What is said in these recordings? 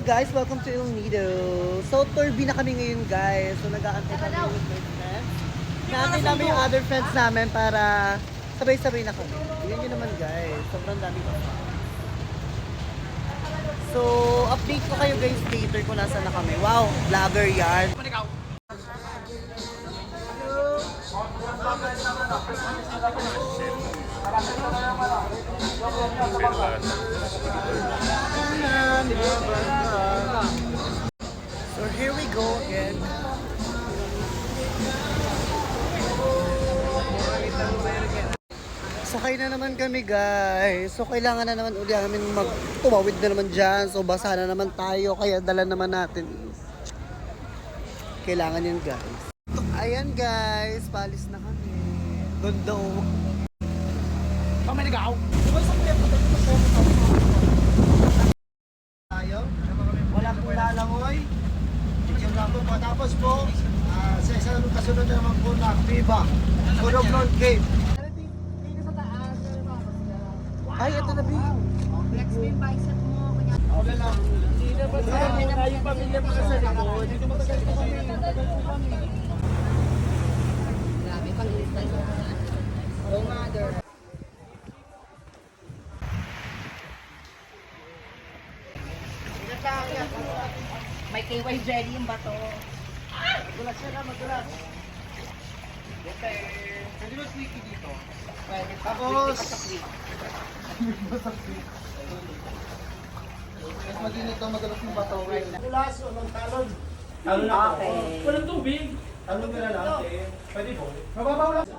guys? Welcome to El Nido. So, tour B na kami ngayon guys. So, nag-aantay kami with my friends. Naantay namin yung other friends namin para sabay-sabay na kami. Tingnan nyo naman guys. Sobrang dami pa. So, update ko kayo guys later kung nasa na kami. Wow, vlogger yan. So here we go again. Sakay na naman kami guys. So kailangan na naman uli namin tumawid na naman dyan. So basa na naman tayo. Kaya dala naman natin is kailangan yun guys. Ayan guys, palis na kami. Gondo. Pamanigaw. Tayo. Wala pong lalangoy. Tapos po, sa isang kasunod na naman po na Viva. Surog North Gate. Ay, ito na B. Flex mo yung bicep mo. Okay lang. Hindi na ba tayo pamilya pa sa likod? Grabe, pang-install mo. Oh, mother. May KY jelly yung bato. Magulas siya na, magulas. Pwede ba squeaky dito? Pwede. Tapos, Squeaky. mas maginit daw madalas yung bato. Kulas o ng talon. Talon na ako. Okay. Walang tubig. Talon na lang. Pwede po. Mababaw lang.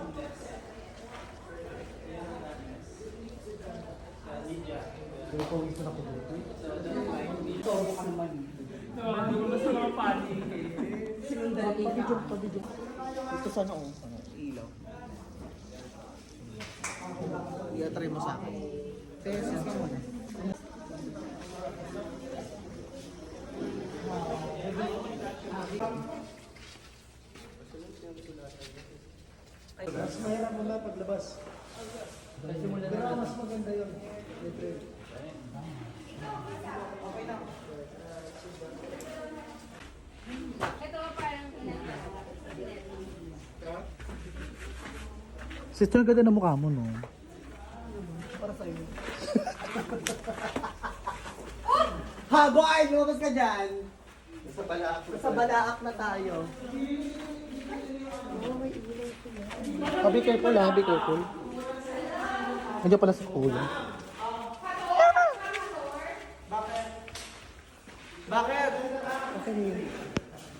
Basta mga pani. Ito sana o. Ilaw. I-try mo sa akin. Pesos na muna. Mas mahirap mo na paglabas. Pero mas maganda yun. Sister, ang ganda ng mukha mo, no? Para sa'yo. Ha, boy! Lumabas ka dyan! Nasa balaak na tayo. Be careful, ha? Be careful. Nandiyan pala sa kuya. Bakit?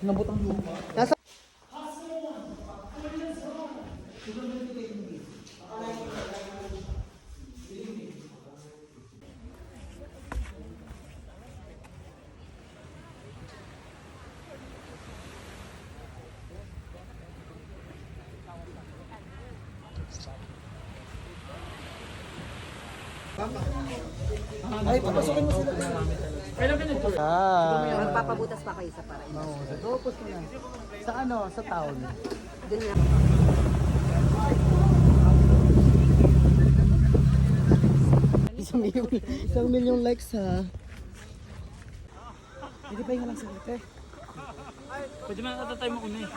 Nabot ang lupa. Nasa ay, papasukin mo sila. Kailan ka nag-tour? Magpapabutas pa kayo sa para. Tapos mo na. Sa ano? Sa town. Doon na. Isang milyong likes ha. Hindi pa yung lang sa ito. Pwede man natatay mo una eh.